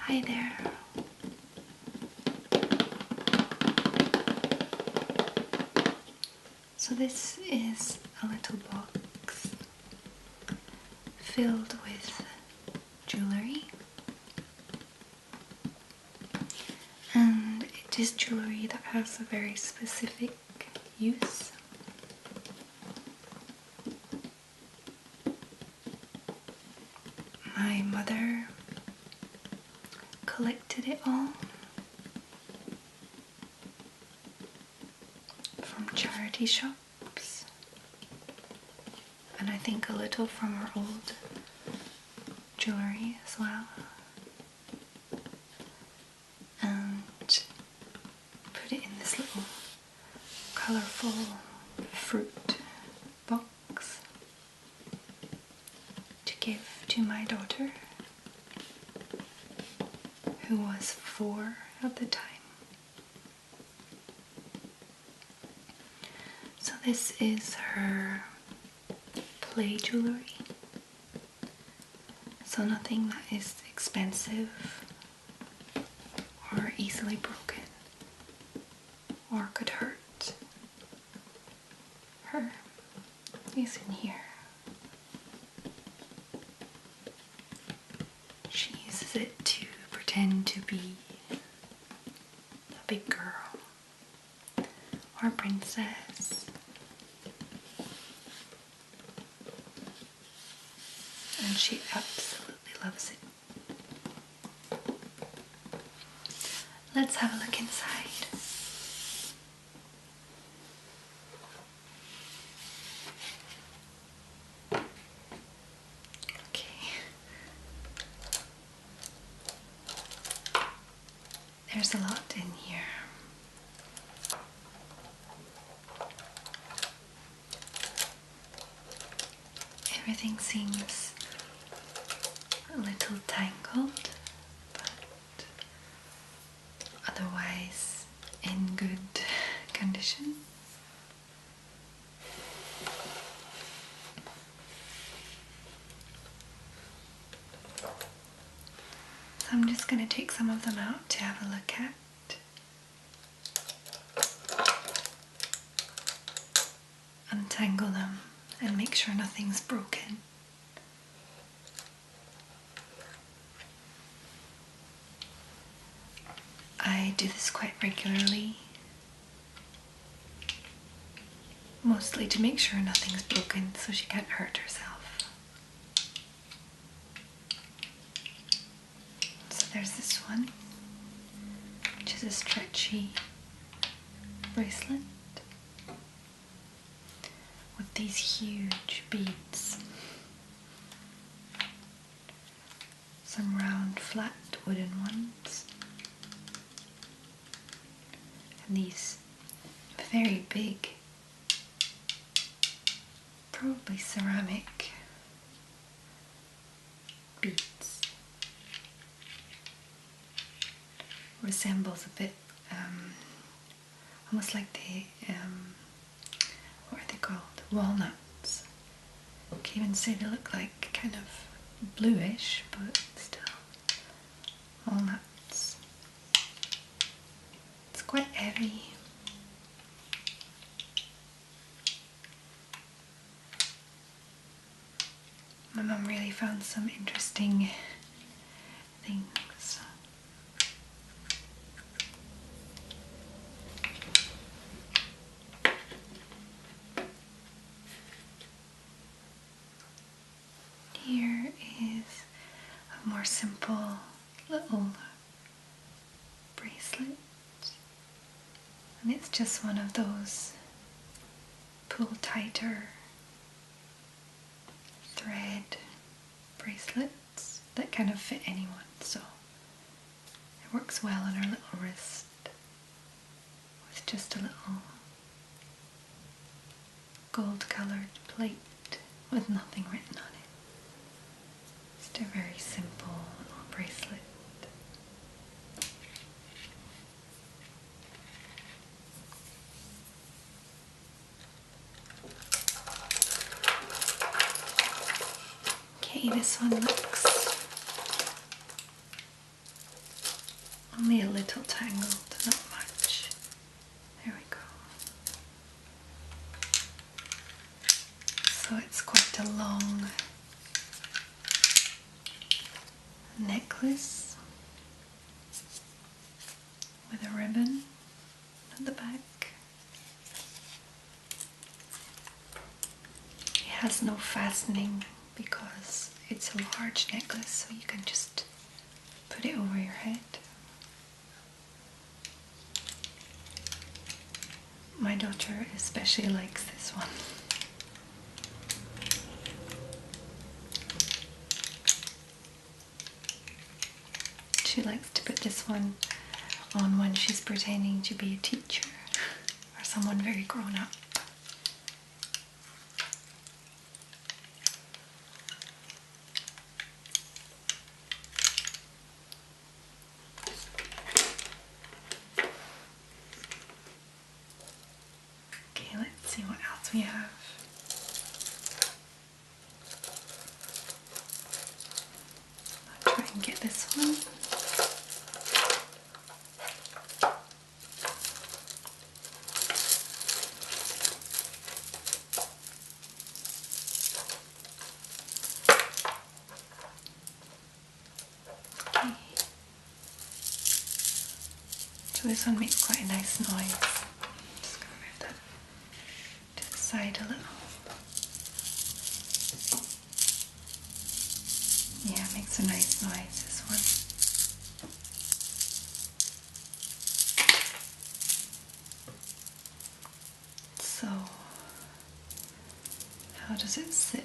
Hi there. So this is a little box filled with jewellery, and it is jewellery that has a very specific use. My mother collected it all from charity shops, and I think a little from her old jewellery as well, and put it in this little colourful fruit box to give to my daughter, who was 4 at the time. So this is her play jewellery, so nothing that is expensive or easily broken or could hurt her is in here. She uses it to pretend to be a big girl or a princess, and she absolutely loves it. Let's have a look inside. There's a lot in here. Everything seems a little tangled, but otherwise in good condition. So I'm just going to take some of them out to have a look at. Untangle them and make sure nothing's broken. I do this quite regularly, mostly to make sure nothing's broken so she can't hurt herself. So there's this one, which is a stretchy bracelet with these huge beads. Some round, flat wooden ones, and these very big, probably ceramic beads. Resembles a bit, almost like the, what are they called? Walnuts. You can even say they look like kind of bluish, but still walnuts. It's quite heavy. My mum really found some interesting things. Here is a more simple little bracelet, and it's just one of those pull tighter thread bracelets that kind of fit anyone, so it works well on her little wrist with just a little gold coloured plate with nothing written on it. Just a very simple little bracelet. Okay, this one looks Only a little tangled, not much. There we go. So it's quite a long necklace with a ribbon at the back. It has no fastening because it's a large necklace, so you can just put it over your head. My daughter especially likes this one. She likes to put this one on when she's pretending to be a teacher or someone very grown up. Okay, let's see what else we have. I'll try and get this one. So this one makes quite a nice noise. Just gonna move that to the side a little. Yeah, it makes a nice noise, this one. So, how does it sit?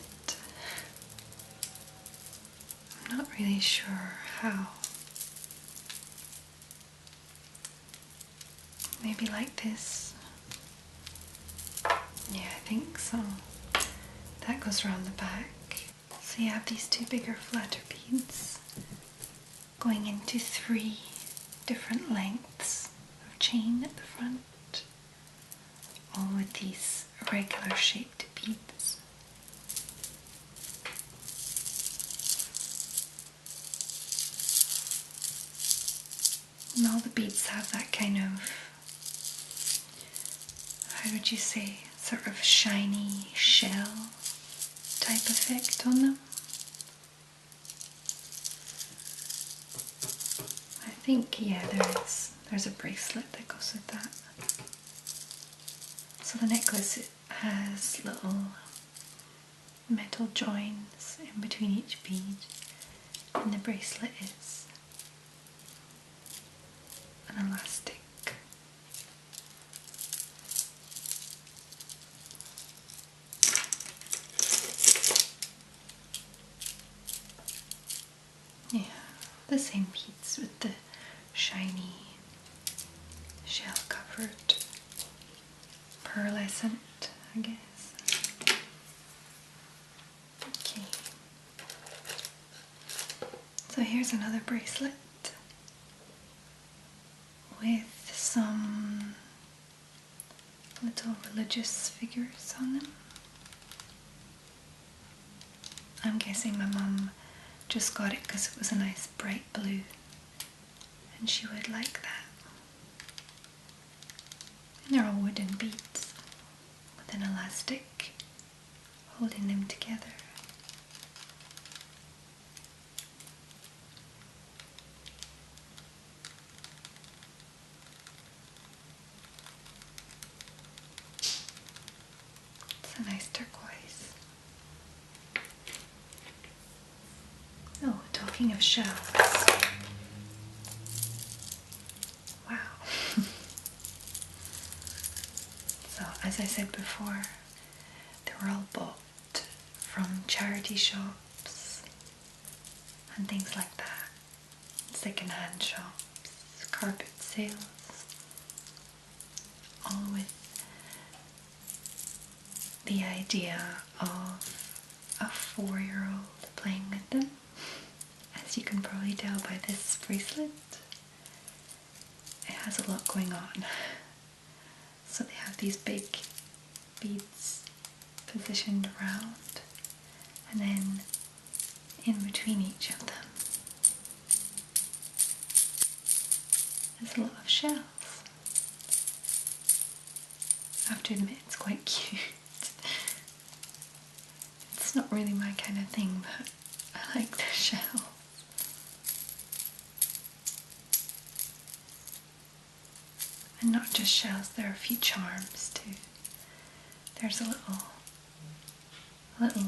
I'm not really sure how. Maybe like this. Yeah, I think so. That goes around the back. So you have these two bigger, flatter beads going into 3 different lengths of chain at the front, all with these regular shaped beads. And all the beads have that kind of, how would you say, sort of shiny shell type effect on them. I think, yeah, there's a bracelet that goes with that. So the necklace, it has little metal joins in between each bead, and the bracelet is an elastic. Yeah, the same beads with the shiny shell covered pearlescent, I guess. Okay. So here's another bracelet with some little religious figures on them. I'm guessing my mum just got it because it was a nice bright blue and she would like that. And they're all wooden beads with an elastic holding them together. It's a nice turquoise. Oh, talking of shells. Wow. So, as I said before, they were all bought from charity shops and things like that. Second-hand shops, carpet sales, all with the idea of a 4-year-old playing with them. As you can probably tell by this bracelet, it has a lot going on. So they have these big beads positioned around, and then in between each of them There's a lot of shells. I have to admit it's quite cute. It's not really my kind of thing, but I like the shells. And not just shells, there are a few charms too. There's a little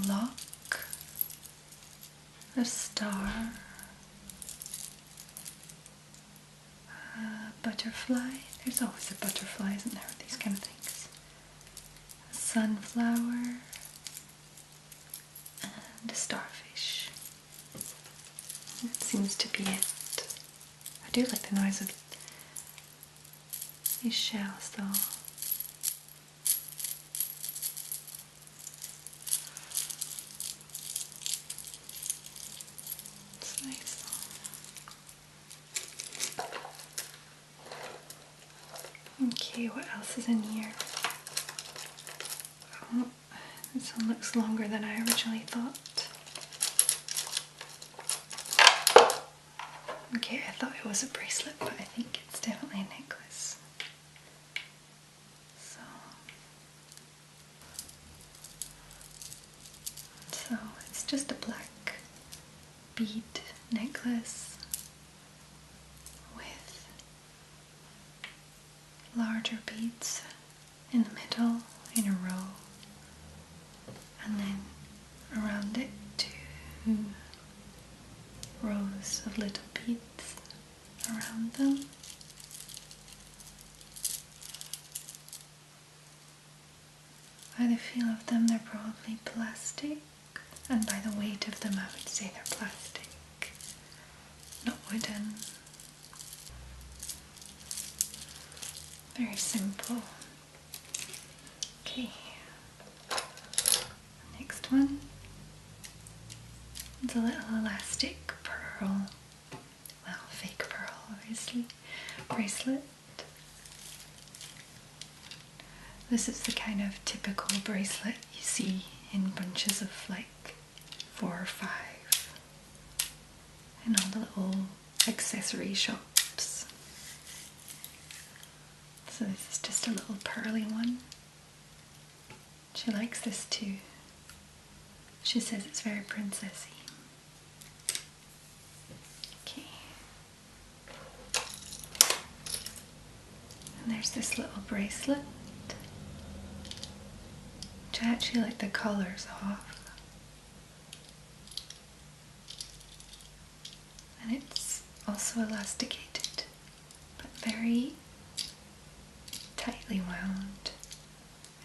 lock, a star, a butterfly. There's always a butterfly, isn't there, with these kind of things? A sunflower, and a starfish. That seems to be it. I do like the noise of these shells though. It's nice. Okay, what else is in here? Oh, this one looks longer than I originally thought. Okay, I thought it was a bracelet, but I think it's definitely a necklace. So it's just a black bead necklace with larger beads in the middle in a row, and then around it 2 rows of little beads around them. By the feel of them, they're probably plastic, and by the weight of them, I would say they're plastic, not wooden. Very simple. Okay, next one. It's a little elastic pearl, well, fake pearl obviously, bracelet. This is the kind of typical bracelet you see in bunches of like 4 or 5 in all the little accessory shops. So this is just a little pearly one. She likes this too. She says it's very princessy. Okay. And there's this little bracelet, which I actually like the colours of. And it's also elasticated, but very tightly wound.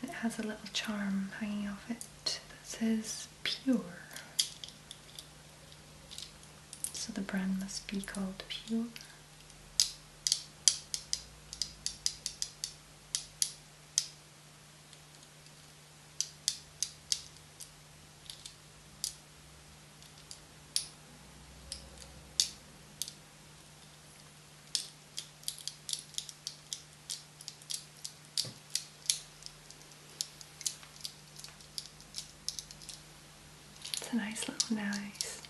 And it has a little charm hanging off it that says pure. So the brand must be called Pure. It's a nice little nice.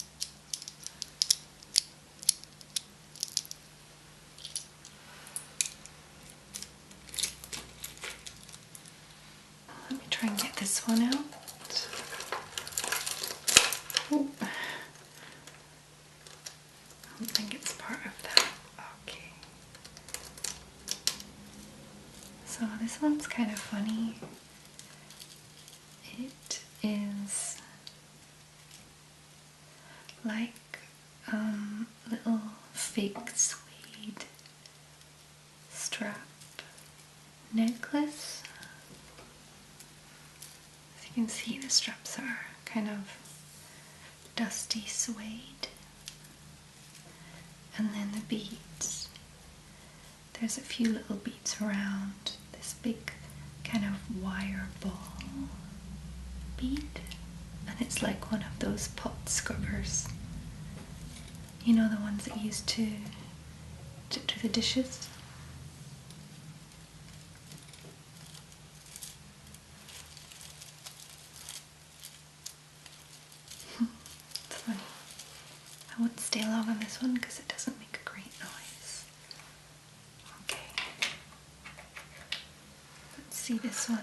Let me try and get this one out. Ooh. I don't think it's part of that. Okay. So this one's kind of funny. It is like little fake suede strap necklace. As you can see, the straps are kind of dusty suede, and then the beads, there's a few little beads around this big kind of wire ball bead, and it's like one of those pot scrubbers, you know, the ones that you use to do the dishes. It's funny. I won't stay long on this one because it doesn't make a great noise. see this one.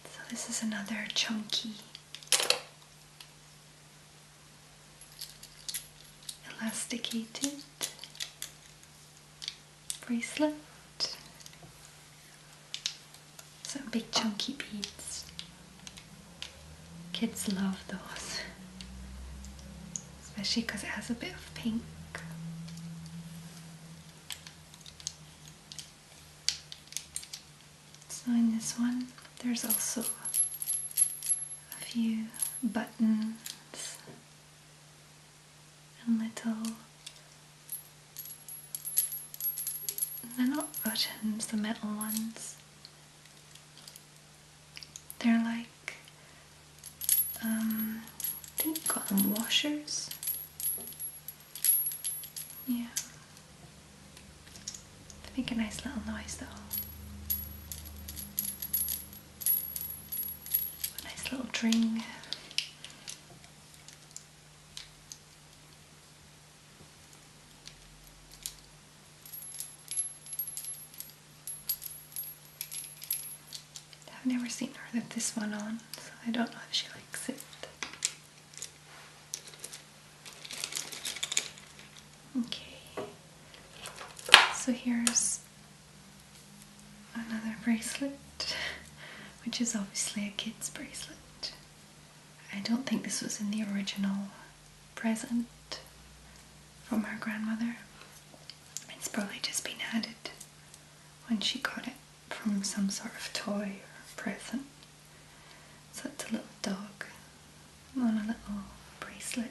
So this is another chunky elasticated bracelet. Some big chunky beads. Kids love those, especially because it has a bit of pink. So in this one, there's also a few buttons and little, they're not buttons, the metal ones. They're like, I think you call them washers. Yeah. They make a nice little noise though. A nice little dring. I've never seen her with this one on, so I don't know if she likes it. Okay, so here's another bracelet, which is obviously a kid's bracelet. I don't think this was in the original present from her grandmother. It's probably just been added when she got it from some sort of toy or present. So it's a little dog on a little bracelet.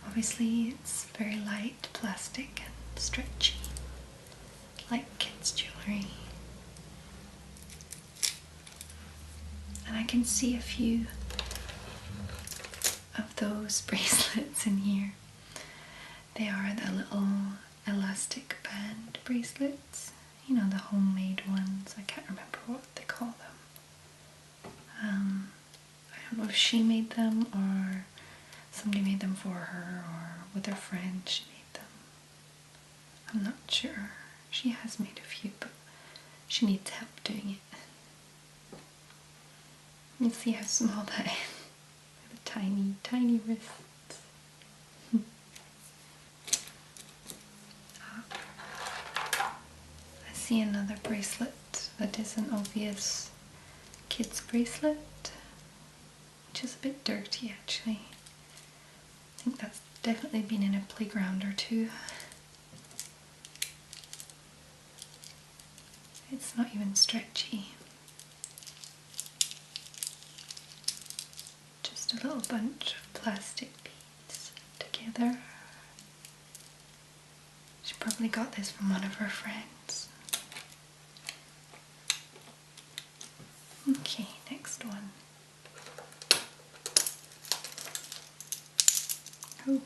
Obviously it's very light plastic and stretchy, like kids' jewellery. And I can see a few of those bracelets in here. They are the little elastic band bracelets. You know, the homemade ones. I can't remember what they call them. I don't know if she made them or somebody made them for her, or with her friend she made them. I'm not sure. She has made a few, but she needs help doing it. You see how small that is. With tiny, tiny wrists. I see another bracelet that is an obvious kid's bracelet, which is a bit dirty actually. I think that's definitely been in a playground or two. It's not even stretchy. Just a little bunch of plastic beads together. She probably got this from one of her friends. Okay, next one. Oh,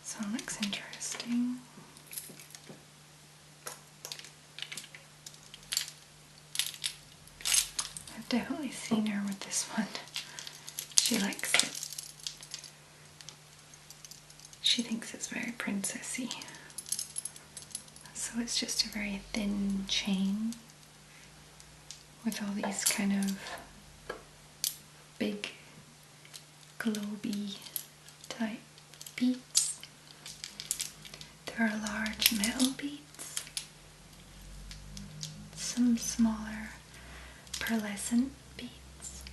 this one looks interesting. I've definitely seen her with this one. She likes it. She thinks it's very princessy. So it's just a very thin chain with all these kind of big globy type beads. There are large metal beads, some smaller pearlescent beads,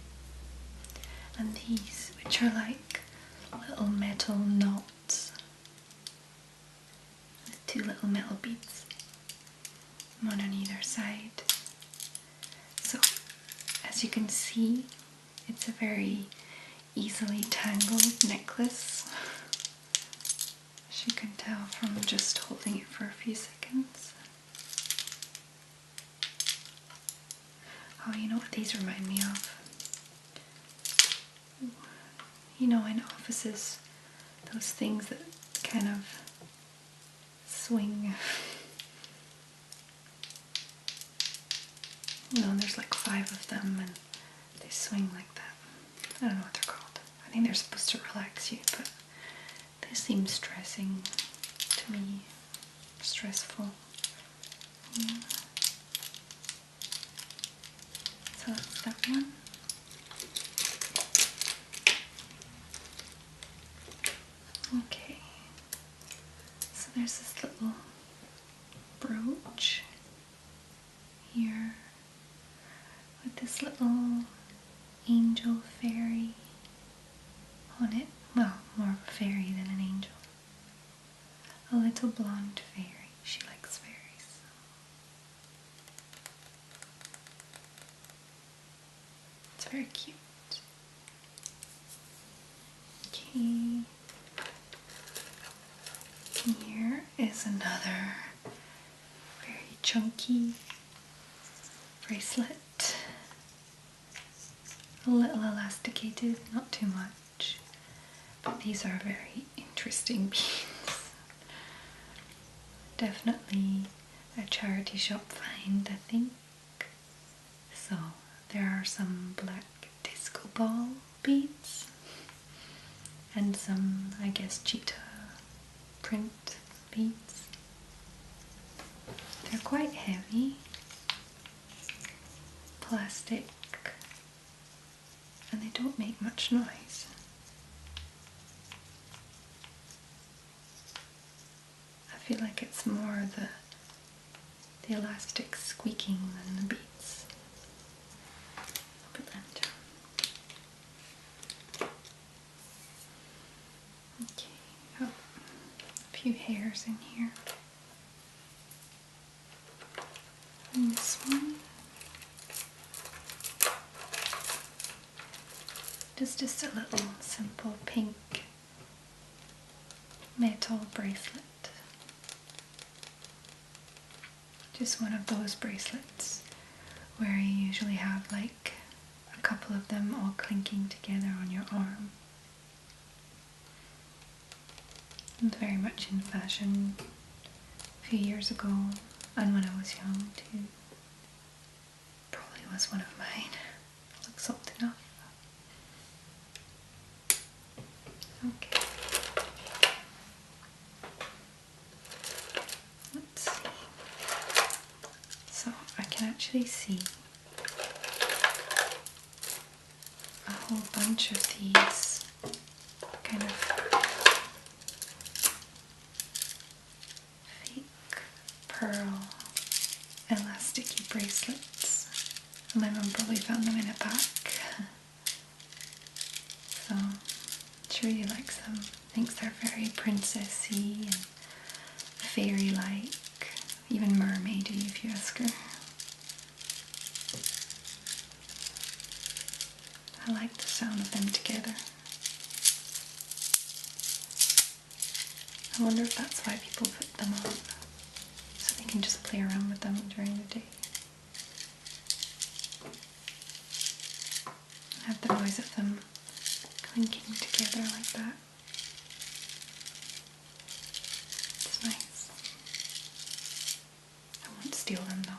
and these which are like little metal knots with two little metal beads, one on either side. So as you can see, it's a very easily tangled necklace, as you can tell from just holding it for a few seconds. Oh, you know what these remind me of? You know, in offices, those things that kind of swing. You know, there's like 5 of them and they swing like that. I don't know what they're called. I think they're supposed to relax you, but This seems stressing to me, stressful. Yeah. So that's that one. Okay, so there's this little brooch here with this little angel fairy on it. Well, more of a fairy than an angel. A little blonde fairy. She likes fairies. It's very cute. Okay. Here is another very chunky bracelet. A little elasticated, not too much. But these are very interesting beads. Definitely a charity shop find, I think. So there are some black disco ball beads and some, I guess, cheetah print beads. They're quite heavy, plastic, and they don't make much noise. I feel like it's more the elastic squeaking than the beats. I'll put them down. Okay, oh, a few hairs in here. And this one is just a little simple pink metal bracelet. Just one of those bracelets where you usually have like a couple of them all clinking together on your arm. And very much in fashion a few years ago, and when I was young too. Probably was one of mine. Looks old enough. Okay. Let's see. So I can actually see a whole bunch of these kind of fake pearl elasticy bracelets. And my mum probably found them in a pack. So she really likes them. Thinks they're very princessy and fairy-like, even mermaidy if you ask her. I like the sound of them together. I wonder if that's why people put them on, so they can just play around with them during the day. Have the noise of them clinking together like that. It's nice. I won't steal them though.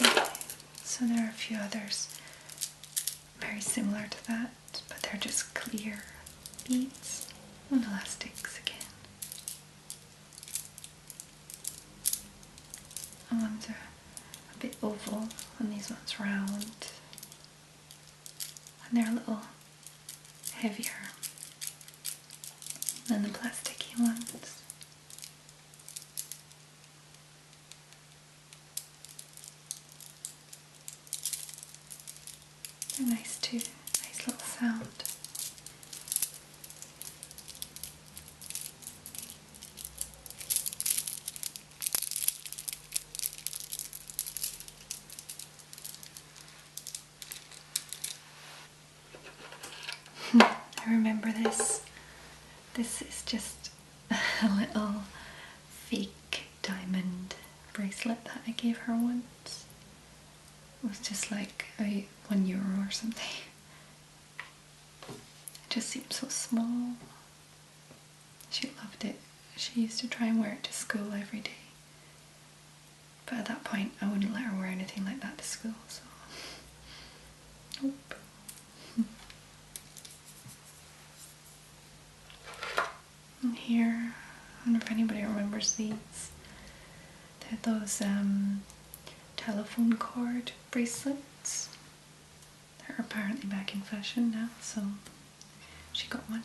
Okay, so there are a few others very similar to that, but they're just clear beads and elastics again. And ones are a bit oval and these ones round. And they're a little heavier than the plasticky ones. They're nice too, nice little sound. I remember this. This is just a little fake diamond bracelet that I gave her once. It was just like €1 or something. It just seemed so small. She loved it. She used to try and wear it to school every day. But at that point I wouldn't let her wear anything like that to school, so nope. And here, I wonder if anybody remembers these. They're those telephone cord bracelets. They're apparently back in fashion now, so she got one.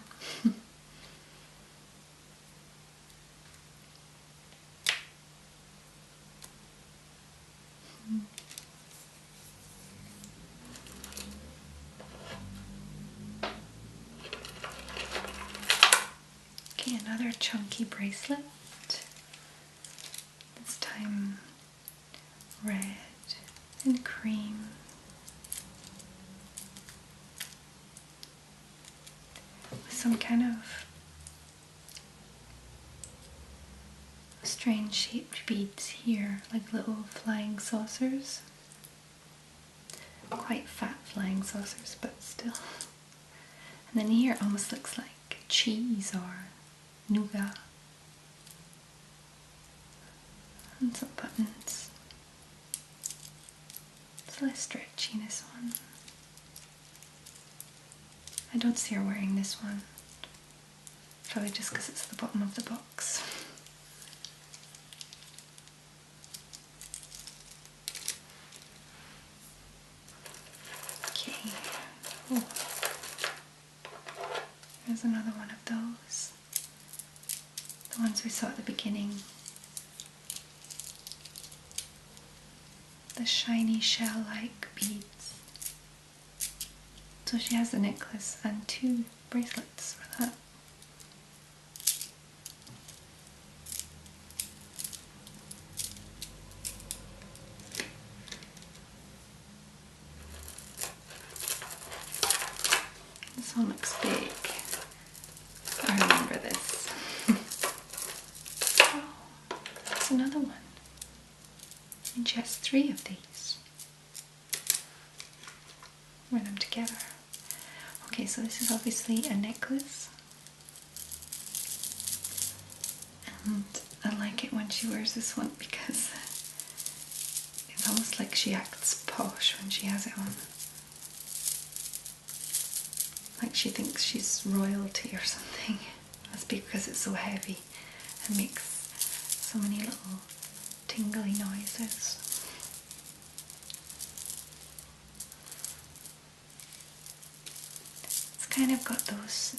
Okay, another chunky bracelet. This time red and cream. With some kind of strange shaped beads here, like little flying saucers. Quite fat flying saucers, but still. And then here it almost looks like cheese or nougat. And some buttons. It's less stretchy, this one. I don't see her wearing this one. Probably just because it's the bottom of the box. Okay. Oh. There's another one of those. The ones we saw at the beginning. The shiny shell-like beads. So she has a necklace and 2 bracelets for that. This one looks big. I remember this. Oh, that's another one. And she has 3 of these. Wear them together. Okay, so this is obviously a necklace. And I like it when she wears this one because it's almost like she acts posh when she has it on. Like she thinks she's royalty or something. That's because it's so heavy and makes so many little tingly noises. It's kind of got those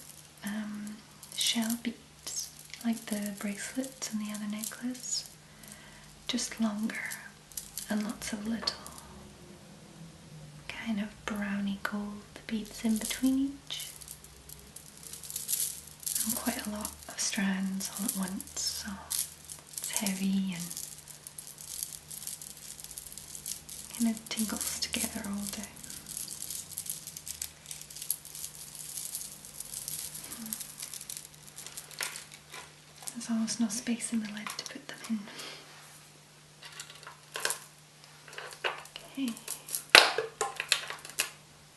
shell beads like the bracelets and the other necklace, just longer and lots of little kind of browny gold beads in between each, and quite a lot of strands all at once, so it's heavy and kind of tingles together all day. There's almost no space in the lid to put them in. Okay.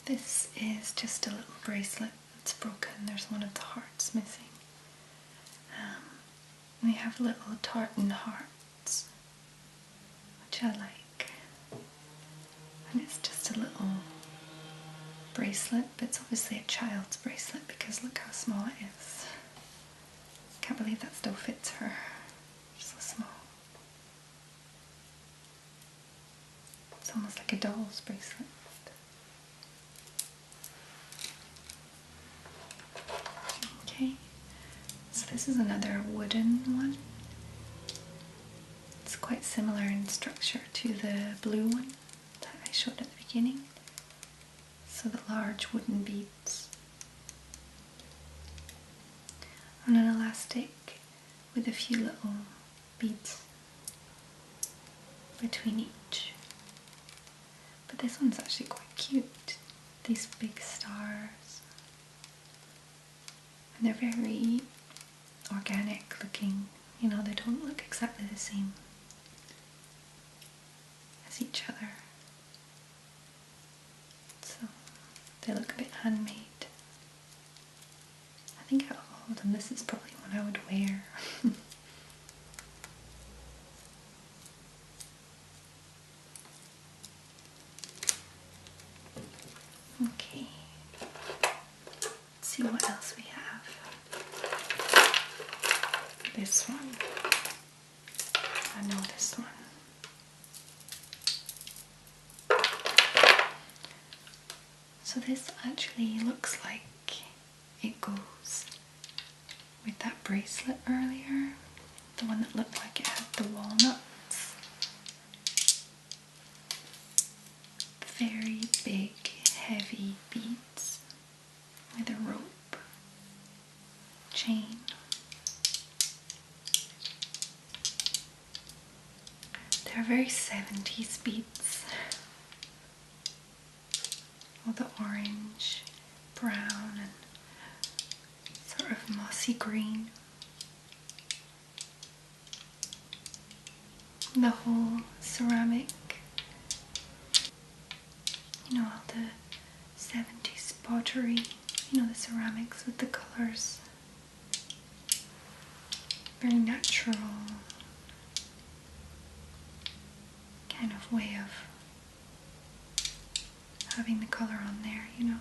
This is just a little bracelet that's broken. There's one of the hearts missing. We have little tartan hearts, which I like. And it's just a little bracelet, but it's obviously a child's bracelet because look how small it is. Can't believe that still fits her. So small. It's almost like a doll's bracelet. Okay, so this is another wooden one. It's quite similar in structure to the blue one that I showed at the beginning. So the large wooden beads on an elastic with a few little beads between each. But this one's actually quite cute. These big stars. And they're very organic looking. You know, they don't look exactly the same as each other. So they look a bit handmade. I think out of all of them, this is probably one I would wear. this one. I know this one. So this actually looks like it goes with that bracelet earlier, the one that looked like it had the walnuts. Very big, heavy beads with a rope chain. They're very 70s beads. All the orange, brown, and sort of mossy green. The whole ceramic, you know, all the 70s pottery, you know, the ceramics with the colours. Very natural kind of way of having the colour on there, you know.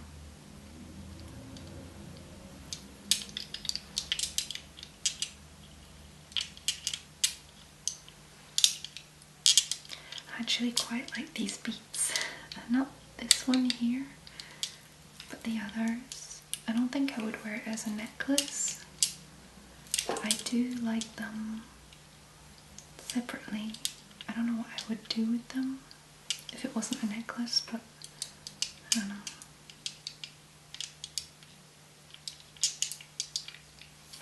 I actually quite like these beads. Not this one here, but the others. I don't think I would wear it as a necklace, but I do like them separately. I don't know what I would do with them if it wasn't a necklace, but I don't know.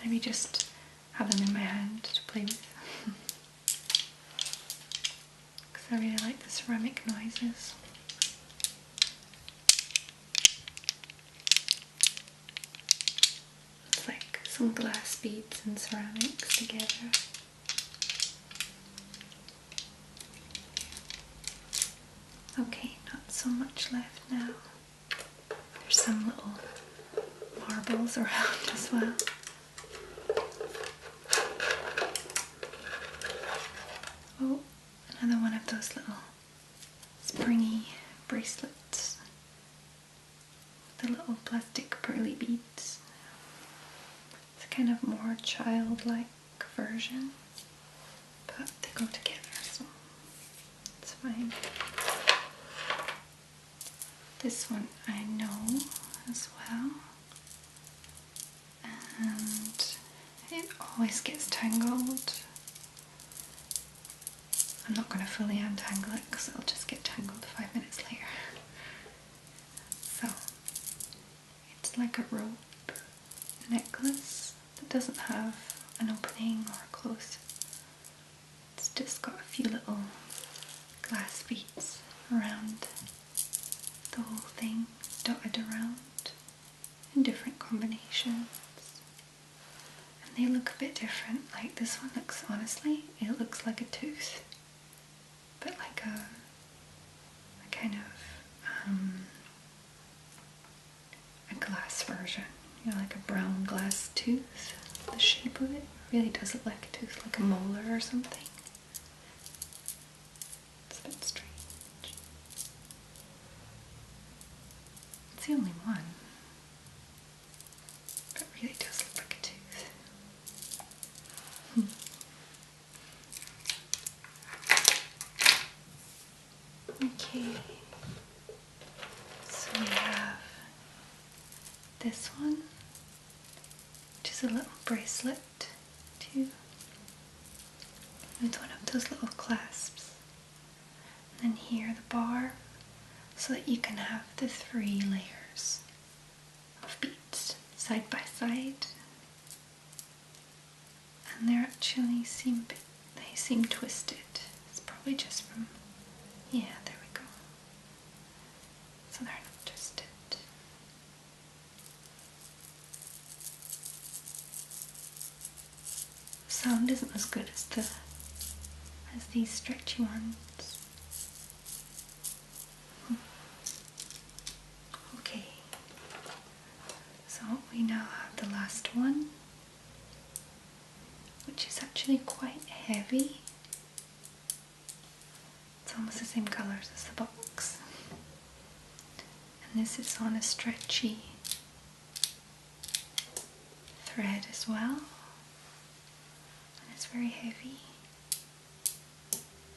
Maybe just have them in my hand to play with. Because I really like the ceramic noises. It's like some glass beads and ceramics together. Okay, not so much left now. There's some little marbles around as well. Oh, another one of those little springy bracelets. The little plastic pearly beads. It's a kind of more childlike version, but they go together, so it's fine. This one I know as well, and it always gets tangled. I'm not going to fully untangle it because it'll just get tangled 5 minutes later. So, it's like a rope necklace that doesn't have an opening or a close. It's just got a few little glass beads around the whole thing, dotted around in different combinations. And they look a bit different. Like this one looks, honestly, it looks like a tooth. But like a kind of a glass version, you know, like a brown glass tooth. The shape of it really does look like a tooth, like a molar or something. It's a bit strange. It's the only one, but it really does look like a tooth. Okay, so we have this one, which is a little bracelet too, with one of those little clasps, and then here the bar, so that you can have the 3 layers of beads side by side, and they actually seem twisted. It's probably just from, yeah, there we go. So they're not twisted. Sound isn't as good as these stretchy ones. Okay, so we now have the last one, which is actually quite heavy. It's almost the same colours as the box. And this is on a stretchy thread as well. It's very heavy.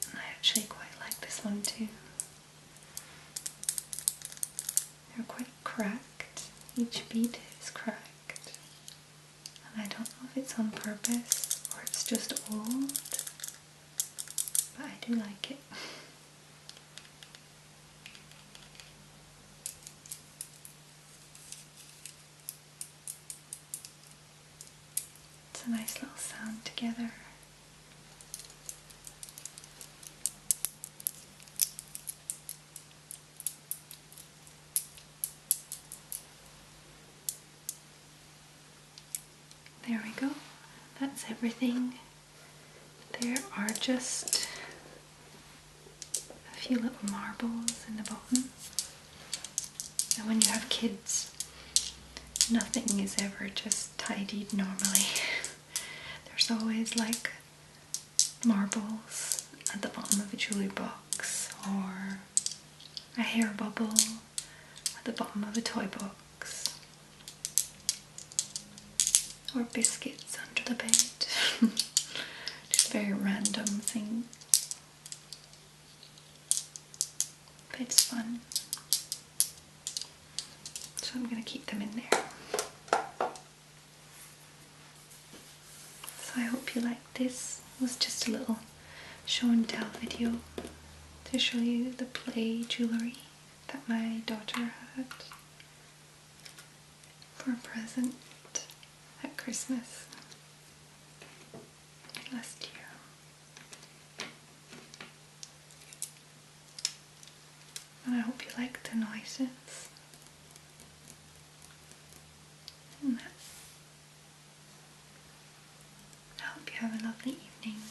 And I actually quite like this one too. They're quite cracked. Each bead is cracked. And I don't know if it's on purpose or it's just old, but I do like it. It's a nice little sound together. There we go. That's everything. There are just a few little marbles in the bottom. And when you have kids, nothing is ever just tidied normally. There's always like marbles at the bottom of a jewelry box, or a hair bubble at the bottom of a toy box, or biscuits under the bed. Just very random thing. But it's fun. So I'm going to keep them in there. So I hope you liked this. It was just a little show and tell video to show you the play jewellery that my daughter had for a present at Christmas last year. And I hope you liked the noises. And I hope you have a lovely evening.